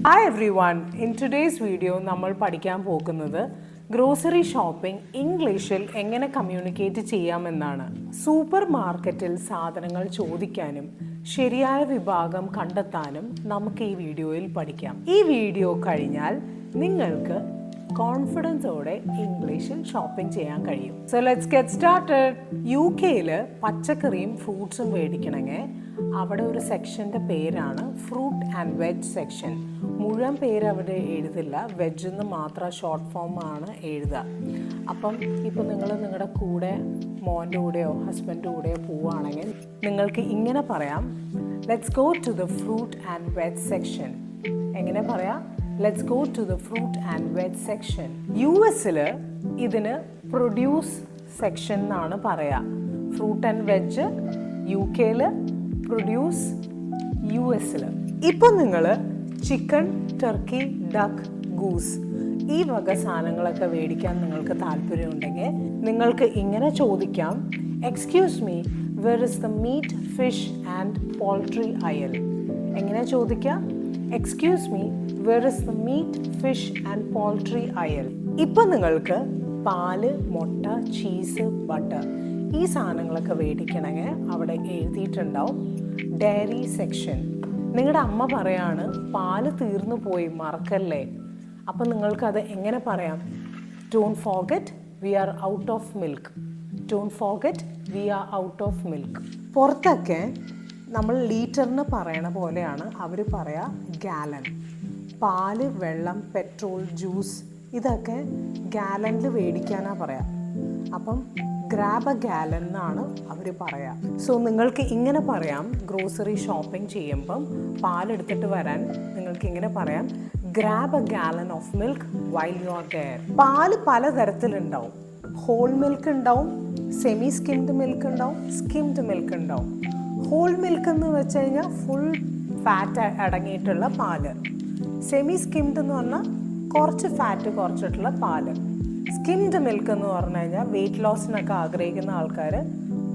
Hi everyone, in today's video നമ്മൾ പഠിക്കാൻ പോകുന്നത് ഗ്രോസറി ഷോപ്പിംഗ് ഇംഗ്ലീഷിൽ എങ്ങനെ കമ്മ്യൂണിക്കേറ്റ് ചെയ്യാമെന്നാണ്. സൂപ്പർ മാർക്കറ്റിൽ സാധനങ്ങൾ ചോദിക്കാനും ശരിയായ വിഭാഗം കണ്ടെത്താനും നമുക്ക് ഈ വീഡിയോയിൽ പഠിക്കാം. ഈ വീഡിയോ കഴിഞ്ഞാൽ നിങ്ങൾക്ക് കോൺഫിഡൻസോടെ ഇംഗ്ലീഷിൽ ഷോപ്പിംഗ് ചെയ്യാൻ കഴിയും. So let's get started. UK-ൽ പച്ചക്കറിയും ഫ്രൂട്ട്സും മേടിക്കണമെങ്കിൽ അവിടെ ഒരു സെക്ഷൻ്റെ പേരാണ് ഫ്രൂട്ട് ആൻഡ് വെജ് സെക്ഷൻ. മുഴുവൻ പേര് അവിടെ എഴുതില്ല, വെജ് എന്ന് മാത്രം ഷോർട്ട് ഫോമാണ് എഴുതുക. അപ്പം ഇപ്പോൾ നിങ്ങൾ നിങ്ങളുടെ കൂടെ മോൻ്റെ കൂടെയോ ഹസ്ബൻഡിൻ്റെ കൂടെയോ പോവുകയാണെങ്കിൽ നിങ്ങൾക്ക് ഇങ്ങനെ പറയാം, let's go to the fruit and veg section. എങ്ങനെ പറയാം? Let's go to the fruit and veg section. US-ൽ ഇതിന് പ്രൊഡ്യൂസ് സെക്ഷൻ എന്നാണ് പറയുക. ഫ്രൂട്ട് ആൻഡ് വെജ് UK-ൽ, പ്രൊഡ്യൂസ് US-ൽ. ഇപ്പം നിങ്ങൾ ചിക്കൻ, ടർക്കി, ഡക്ക്, ഗൂസ് ഈ വക സാധനങ്ങളൊക്കെ മേടിക്കാൻ നിങ്ങൾക്ക് താല്പര്യമുണ്ടെങ്കിൽ നിങ്ങൾക്ക് ഇങ്ങനെ ചോദിക്കാം, excuse me, where is the meat, fish and poultry aisle. എങ്ങനെ ചോദിക്കാം? Excuse me, where is the meat, fish and poultry aisle. ഇപ്പം നിങ്ങൾക്ക് പാല്, മുട്ട, ചീസ്, ബട്ടർ ഈ സാധനങ്ങളൊക്കെ മേടിക്കണമെങ്കിൽ അവിടെ എഴുതിയിട്ടുണ്ടാവും ഡയറി സെക്ഷൻ. നിങ്ങളുടെ അമ്മ പറയാണ് പാല് തീർന്നു പോയി, മറക്കല്ലേ. അപ്പം നിങ്ങൾക്കത് എങ്ങനെ പറയാം? Don't forget we are out of milk. Don't forget we are out of milk. പുറത്തൊക്കെ നമ്മൾ ലീറ്ററിന് പറയണ പോലെയാണ് അവർ പറയാ ഗാലൻ. പാല്, വെള്ളം, പെട്രോൾ, ജ്യൂസ് ഇതൊക്കെ ഗാലനിൽ മേടിക്കാനാണ് പറയാം. അപ്പം ഗ്രാബ് എ ഗാലൻ എന്നാണ് അവർ പറയാം. സോ നിങ്ങൾക്ക് ഇങ്ങനെ പറയാം, ഗ്രോസറി ഷോപ്പിംഗ് ചെയ്യുമ്പം പാലെടുത്തിട്ട് വരാൻ നിങ്ങൾക്ക് ഇങ്ങനെ പറയാം, grab a gallon of milk while you are there. പാല് പലതരത്തിലുണ്ടാവും. ഹോൾ മിൽക്ക് ഉണ്ടാവും, സെമി സ്കിംഡ് മിൽക്ക് ഉണ്ടാവും, സ്കിംഡ് മിൽക്ക് ഉണ്ടാവും. ഹോൾ മിൽക്ക് എന്ന് വെച്ച് കഴിഞ്ഞാൽ ഫുൾ ഫാറ്റ് അടങ്ങിയിട്ടുള്ള പാല്. സെമി സ്കിംഡ് എന്ന് പറഞ്ഞാൽ കുറച്ച് ഫാറ്റ് കുറച്ചിട്ടുള്ള പാല്. സ്കിംഡ് മിൽക്ക് എന്ന് പറഞ്ഞു കഴിഞ്ഞാൽ വെയിറ്റ് ലോസിനൊക്കെ ആഗ്രഹിക്കുന്ന ആൾക്കാർ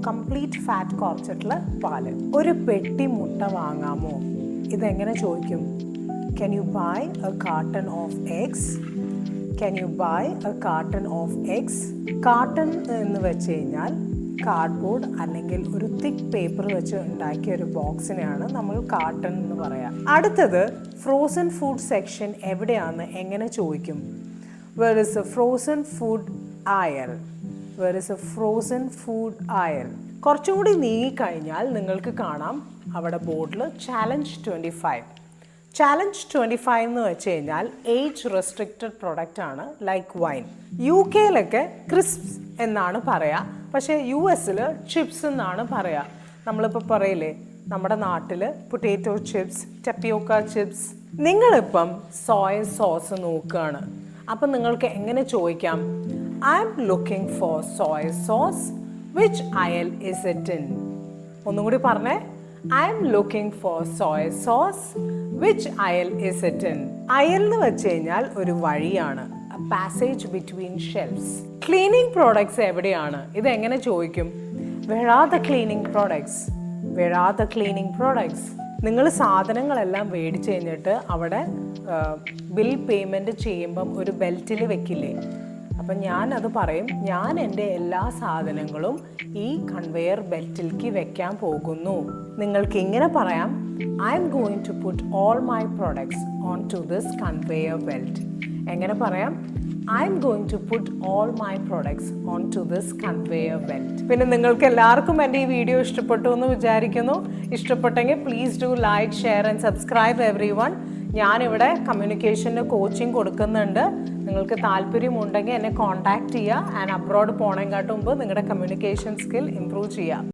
കംപ്ലീറ്റ് ഫാറ്റ് കുറച്ചിട്ടുള്ള പാല്. ഒരു പെട്ടി മുട്ട വാങ്ങാമോ? ഇതെങ്ങനെ ചോദിക്കും? Can you buy a carton of eggs? Can you buy a carton of eggs? Carton എന്ന് വെച്ച് കഴിഞ്ഞാൽ കാർഡ്ബോർഡ് അല്ലെങ്കിൽ ഒരു തിക്ക് പേപ്പർ വെച്ച് ഉണ്ടാക്കിയ ഒരു ബോക്സിനെയാണ് നമ്മൾ കാർട്ടൺ എന്ന് പറയാം. അടുത്തത് ഫ്രോസൺ ഫുഡ് സെക്ഷൻ എവിടെയാണെന്ന് എങ്ങനെ ചോദിക്കും? Where is a frozen food aisle? Where is a frozen food aisle? കുറച്ചും കൂടി നീങ്ങിക്കഴിഞ്ഞാൽ നിങ്ങൾക്ക് കാണാം അവിടെ ബോർഡിൽ ചാലഞ്ച് 25. ചാലഞ്ച് 25 എന്ന് വെച്ച് കഴിഞ്ഞാൽ ഏജ് റെസ്ട്രിക്റ്റഡ് പ്രൊഡക്റ്റ് ആണ്, ലൈക്ക് വൈൻ. UK-ലൊക്കെ ക്രിസ്പ്സ് എന്നാണ് പറയുക, പക്ഷേ US-ൽ ചിപ്സ് എന്നാണ് പറയുക. നമ്മളിപ്പോൾ പറയില്ലേ നമ്മുടെ നാട്ടിൽ പൊട്ടാറ്റോ ചിപ്സ്, ടപ്പിയോക്ക ചിപ്സ്. നിങ്ങളിപ്പം സോയ സോസ് നോക്കുകയാണ്, അപ്പം നിങ്ങൾക്ക് എങ്ങനെ ചോദിക്കാം? I am looking for soya sauce, which അയൽ ഇസ് ഇറ്റ് ഇൻ? ഒന്നും കൂടി പറഞ്ഞേ, I am looking for soya sauce, which അയൽ ഇസ് ഇറ്റ് ഇൻ? അയൽ എന്ന് വെച്ച് കഴിഞ്ഞാൽ ഒരു വഴിയാണ്, passage between shelves. Cleaning products എവിടെയാണ്? ഇതെങ്ങനെ ചോദിക്കും? Where are the cleaning products? Where are the cleaning products? നിങ്ങൾ സാധനങ്ങളെല്ലാം മേടിച്ച് കഴിഞ്ഞിട്ട് അവിടെ ബിൽ പേയ്മെൻറ്റ് ചെയ്യുമ്പം ഒരു ബെൽറ്റിൽ വെക്കില്ലേ? അപ്പം ഞാനത് പറയും, ഞാൻ എൻ്റെ എല്ലാ സാധനങ്ങളും ഈ കൺവെയർ ബെൽറ്റിലേക്ക് വെക്കാൻ പോകുന്നു. നിങ്ങൾക്ക് ഇങ്ങനെ പറയാം, I'm going to put all my products on to this conveyor belt. എങ്ങനെ പറയാം? I'm going to put all my products on to this conveyor belt. പിന്നെ നിങ്ങൾക്ക് എല്ലാവർക്കും എൻ്റെ ഈ വീഡിയോ ഇഷ്ടപ്പെട്ടു എന്ന് വിചാരിക്കുന്നു. ഇഷ്ടപ്പെട്ടെങ്കിൽ please do like, share and subscribe every one. ഞാനിവിടെ കമ്മ്യൂണിക്കേഷന് കോച്ചിങ് കൊടുക്കുന്നുണ്ട്. നിങ്ങൾക്ക് താല്പര്യമുണ്ടെങ്കിൽ എന്നെ കോൺടാക്റ്റ് ചെയ്യുക. ആൻഡ് അബ്രോഡ് പോണേക്കാട്ടും മുമ്പ് നിങ്ങളുടെ കമ്മ്യൂണിക്കേഷൻ സ്കിൽ ഇംപ്രൂവ് ചെയ്യുക.